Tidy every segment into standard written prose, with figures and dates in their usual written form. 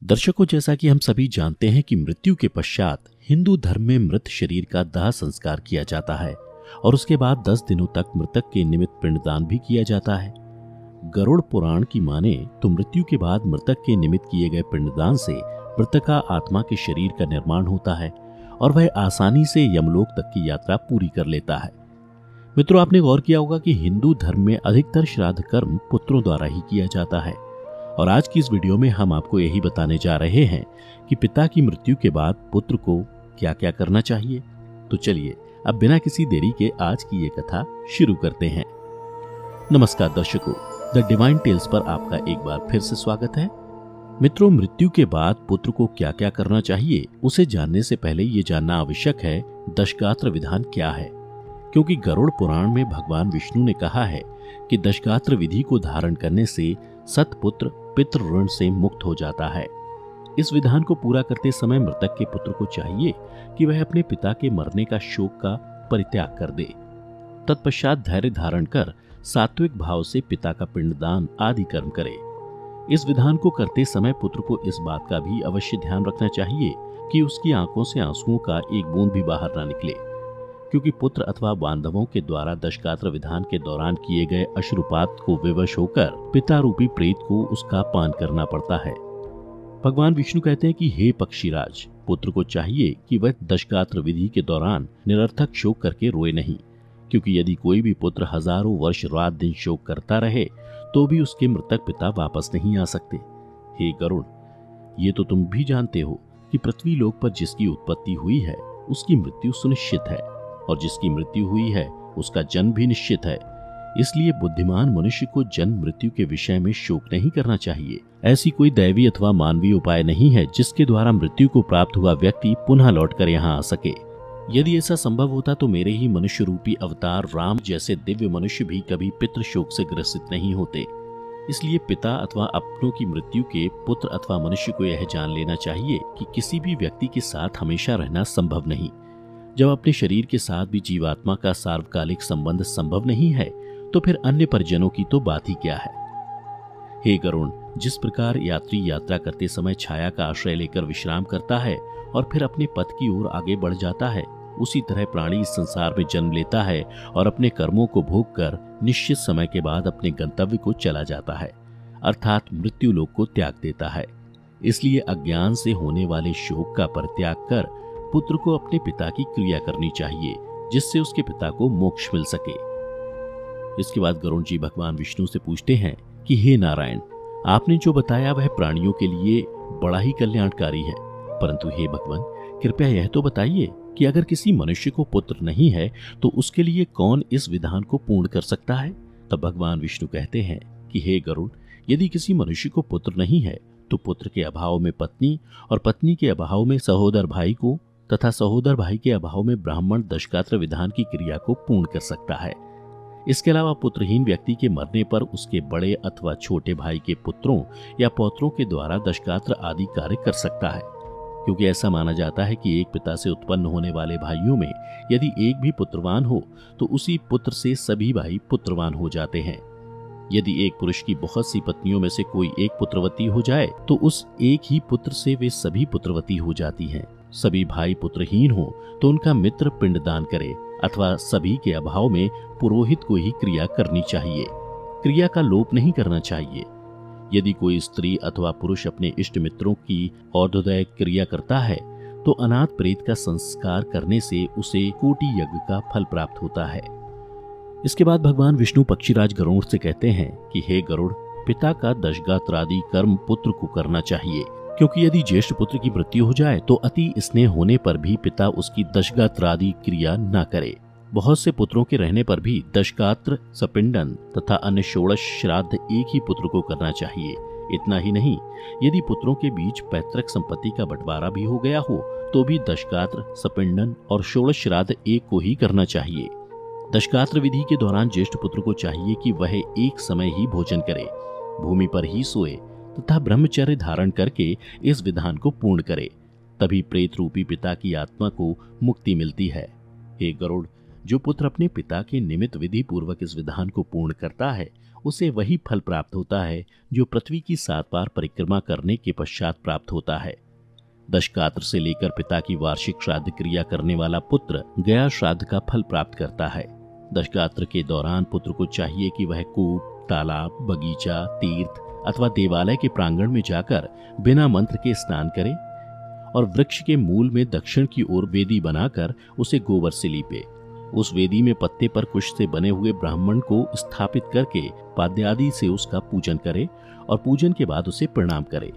दर्शकों, जैसा कि हम सभी जानते हैं कि मृत्यु के पश्चात हिंदू धर्म में मृत शरीर का दाह संस्कार किया जाता है और उसके बाद 10 दिनों तक मृतक के निमित्त पिंडदान भी किया जाता है। गरुड़ पुराण की माने तो मृत्यु के बाद मृतक के निमित्त किए गए पिंडदान से मृतका आत्मा के शरीर का निर्माण होता है और वह आसानी से यमलोक तक की यात्रा पूरी कर लेता है। मित्रों, आपने गौर किया होगा कि हिंदू धर्म में अधिकतर श्राद्ध कर्म पुत्रों द्वारा ही किया जाता है और आज की इस वीडियो में हम आपको यही बताने जा रहे हैं कि पिता की मृत्यु के बाद पुत्र को क्या क्या करना चाहिए। तो चलिए अब बिना किसी देरी के आज की ये कथा शुरू करते हैं। नमस्कार दर्शकों, द डिवाइन टेल्स पर आपका एक बार फिर से स्वागत है। मित्रों, मृत्यु के बाद पुत्र को क्या क्या करना चाहिए उसे जानने से पहले ये जानना आवश्यक है दशगात्र विधान क्या है, क्योंकि गरुड़ पुराण में भगवान विष्णु ने कहा है कि दशगात्र विधि को धारण करने से सतपुत्र पितृ ऋण से मुक्त हो जाता है। इस विधान को पूरा करते समय मृतक के पुत्र को चाहिए कि वह अपने पिता के मरने का शोक का परित्याग कर दे। तत्पश्चात धैर्य धारण कर सात्विक भाव से पिता का पिंडदान आदि कर्म करे। इस विधान को करते समय पुत्र को इस बात का भी अवश्य ध्यान रखना चाहिए कि उसकी आंखों से आंसुओं का एक बूंद भी बाहर न निकले, क्योंकि पुत्र अथवा बांधवों के द्वारा दशगात्र विधान के दौरान किए गए अश्रुपात को विवश होकर पिता रूपी प्रेत को उसका पान करना पड़ता है। भगवान विष्णु कहते हैं कि हे पक्षीराज, पुत्र को चाहिए कि वह दशगात्र विधि के दौरान निरर्थक शोक करके रोए नहीं, क्योंकि यदि कोई भी पुत्र हजारों वर्ष रात दिन शोक करता रहे तो भी उसके मृतक पिता वापस नहीं आ सकते। हे गरुड़, ये तो तुम भी जानते हो कि पृथ्वी लोक पर जिसकी उत्पत्ति हुई है उसकी मृत्यु सुनिश्चित है और जिसकी मृत्यु हुई है उसका जन्म भी निश्चित है। इसलिए बुद्धिमान मनुष्य को जन्म मृत्यु के विषय में शोक नहीं करना चाहिए। ऐसी कोई दैवी अथवा मानवीय उपाय नहीं है जिसके द्वारा मृत्यु को प्राप्त हुआ व्यक्ति पुनः लौटकर यहाँ आ सके। यदि ऐसा संभव होता तो मेरे ही मनुष्य रूपी अवतार राम जैसे दिव्य मनुष्य भी कभी पितृ शोक से ग्रसित नहीं होते। इसलिए पिता अथवा अपनों की मृत्यु के पुत्र अथवा मनुष्य को यह जान लेना चाहिए कि किसी भी व्यक्ति के साथ हमेशा रहना संभव नहीं। जब अपने शरीर के साथ भी जीवात्मा का सार्वकालिक संबंध संभव नहीं है तो फिर अन्य परिजनों की तो बात ही क्या है। हे गरुड़, जिस प्रकार यात्री यात्रा करते समय छाया का आश्रय लेकर विश्राम करता है और फिर अपने पथ की ओर आगे बढ़ जाता है, उसी तरह प्राणी इस संसार में जन्म लेता है और अपने कर्मों को भोग कर निश्चित समय के बाद अपने गंतव्य को चला जाता है, अर्थात मृत्यु लोक को त्याग देता है। इसलिए अज्ञान से होने वाले शोक का परित्याग कर पुत्र को अपने पिता की क्रिया करनी चाहिए, जिससे उसके पिता को मोक्ष मिल सके। इसके बाद गरुड़ जी भगवान विष्णु से पूछते हैं कि हे नारायण, आपने जो बताया वह प्राणियों के लिए बड़ा ही कल्याणकारी है, परंतु हे भगवान, कृपया यह तो बताइए कि अगर किसी मनुष्य को पुत्र नहीं है तो उसके लिए कौन इस विधान को पूर्ण कर सकता है। तब भगवान विष्णु कहते हैं कि हे गरुड़, यदि किसी मनुष्य को पुत्र नहीं है तो पुत्र के अभाव में पत्नी और पत्नी के अभाव में सहोदर भाई को तथा सहोदर भाई के अभाव में ब्राह्मण दशगात्र विधान की क्रिया को पूर्ण कर सकता है। इसके अलावा पुत्रहीन व्यक्ति के मरने पर उसके बड़े अथवा छोटे भाई के पुत्रों या पौत्रों के द्वारा दशगात्र आदि कार्य कर सकता है, क्योंकि ऐसा माना जाता है कि एक पिता से उत्पन्न होने वाले भाइयों में यदि एक भी पुत्रवान हो तो उसी पुत्र से सभी भाई पुत्रवान हो जाते हैं। यदि एक पुरुष की बहुत सी पत्नियों में से कोई एक पुत्रवती हो जाए तो उस एक ही पुत्र से वे सभी पुत्रवती हो जाती हैं। सभी भाई पुत्रहीन हो तो उनका मित्र पिंडदान करे, अथवा सभी के अभाव में पुरोहित को ही क्रिया करनी चाहिए। क्रिया का लोप नहीं करना चाहिए। यदि कोई स्त्री अथवा पुरुष अपने इष्ट मित्रों की और्ध्वोदय क्रिया करता है तो अनाथ प्रेत का संस्कार करने से उसे कोटि यज्ञ का फल प्राप्त होता है। इसके बाद भगवान विष्णु पक्षीराज गरुड़ से कहते हैं कि हे गरुड़, पिता का दशगात्रादि कर्म पुत्र को करना चाहिए, क्योंकि यदि ज्येष्ठ पुत्र की मृत्यु हो जाए तो अति स्नेह होने पर भी पिता उसकी दशगात्रादि क्रिया न करे। बहुत से पुत्रों के रहने पर भी दशगात्र, सपिंडन तथा अन्य षोडश श्राद्ध एक ही पुत्र को करना चाहिए। इतना ही नहीं, यदि पुत्रों के बीच पैतृक संपत्ति का बंटवारा भी हो गया हो तो भी दशगात्र, सपिंडन और षोडश श्राद्ध एक को ही करना चाहिए। दशगात्र विधि के दौरान ज्येष्ठ पुत्र को चाहिए कि वह एक समय ही भोजन करे, भूमि पर ही सोए तथा ब्रह्मचर्य धारण करके इस विधान को पूर्ण करे, तभी प्रेत रूपी पिता की आत्मा को मुक्ति मिलती है। हे गरुड़, जो पुत्र अपने पिता के निमित्त विधि पूर्वक इस विधान को पूर्ण करता है उसे वही फल प्राप्त होता है जो पृथ्वी की 7 बार परिक्रमा करने के पश्चात प्राप्त होता है। दशकात्र से लेकर पिता की वार्षिक श्राद्ध क्रिया करने वाला पुत्र गया श्राद्ध का फल प्राप्त करता है। दशकात्र के दौरान पुत्र को चाहिए कि वह कूप, तालाब, बगीचा, तीर्थ अथवा देवालय के प्रांगण में जाकर बिना मंत्र के स्नान करे और वृक्ष के मूल में दक्षिण की ओर वेदी बनाकर उसे गोबर से लीपे। उस वेदी में पत्ते पर कुश से बने हुए ब्राह्मण को स्थापित करके पाद्यादि से उसका पूजन करे और पूजन के बाद उसे प्रणाम करे।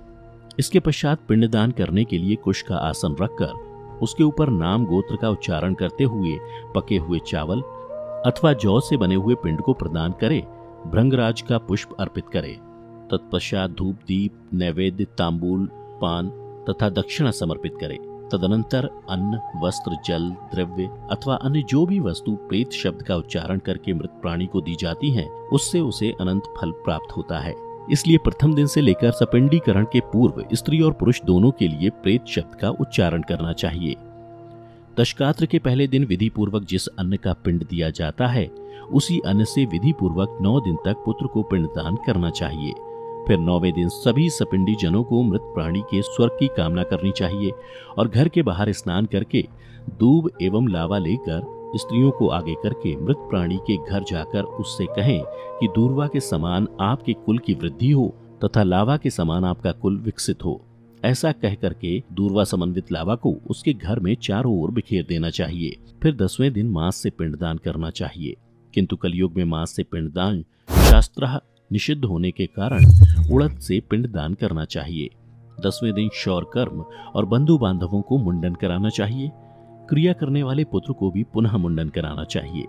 इसके पश्चात पिंडदान करने के लिए कुश का आसन रखकर उसके ऊपर नाम गोत्र का उच्चारण करते हुए पके हुए चावल अथवा जौ से बने हुए पिंड को प्रदान करे, भृंगराज का पुष्प अर्पित करे। तत्पश्चात धूप, दीप, नैवेद्य, तांबूल, पान तथा दक्षिणा समर्पित करे। तदनंतर अन्न, वस्त्र, जल, द्रव्य अथवा अन्य जो भी वस्तु प्रेत शब्द का उच्चारण करके मृत प्राणी को दी जाती हैं, उससे उसे अनंत फल प्राप्त होता है। इसलिए प्रथम दिन से लेकर सपिंडीकरण के पूर्व स्त्री और पुरुष दोनों के लिए प्रेत शब्द का उच्चारण करना चाहिए। दशकात्र के पहले दिन विधि पूर्वक जिस अन्न का पिंड दिया जाता है, उसी अन्न से विधि पूर्वक 9 दिन तक पुत्र को पिंडदान करना चाहिए। फिर 9वें दिन सभी सपिंडी जनों को मृत प्राणी के स्वर्ग की कामना करनी चाहिए और घर के बाहर स्नान करके दूब एवं लावा लेकर स्त्रियों को आगे करके मृत प्राणी के घर जाकर उससे कहें कि दूर्वा के समान आपके कुल की वृद्धि हो तथा लावा के समान आपका कुल विकसित हो। ऐसा कह करके दूर्वा समन्वित लावा को उसके घर में चारों ओर बिखेर देना चाहिए। फिर 10वें दिन मांस से पिंडदान करना चाहिए, किंतु कलयुग में मांस से पिंडदान शास्त्रः निषिद्ध होने के कारण उड़द से पिंडदान करना चाहिए। 10वें दिन शौर कर्म और बंधु बांधवों को मुंडन कराना चाहिए। क्रिया करने वाले पुत्र को भी पुनः मुंडन कराना चाहिए।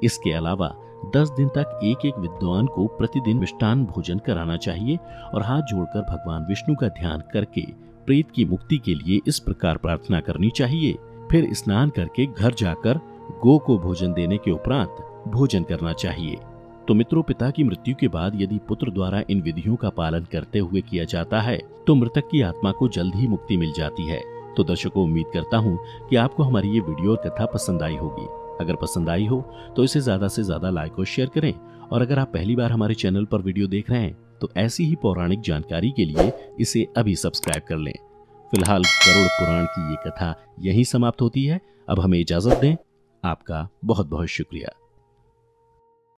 इसके अलावा 10 दिन तक एक एक विद्वान को प्रतिदिन मिष्टान भोजन कराना चाहिए और हाथ जोड़कर भगवान विष्णु का ध्यान करके प्रेत की मुक्ति के लिए इस प्रकार प्रार्थना करनी चाहिए। फिर स्नान करके घर जाकर गो को भोजन देने के उपरांत भोजन करना चाहिए। तो मित्रों, पिता की मृत्यु के बाद यदि पुत्र द्वारा इन विधियों का पालन करते हुए किया जाता है तो मृतक की आत्मा को जल्द ही मुक्ति मिल जाती है। तो दर्शकों, उम्मीद करता हूँ कि आपको हमारी ये वीडियो और कथा पसंद आई होगी। अगर पसंद आई हो तो इसे ज्यादा से ज्यादा लाइक और शेयर करें और अगर आप पहली बार हमारे चैनल पर वीडियो देख रहे हैं तो ऐसी ही पौराणिक जानकारी के लिए इसे अभी सब्सक्राइब कर लें। फिलहाल गरुड़ पुराण की ये कथा यहीं समाप्त होती है। अब हमें इजाजत दें। आपका बहुत बहुत शुक्रिया।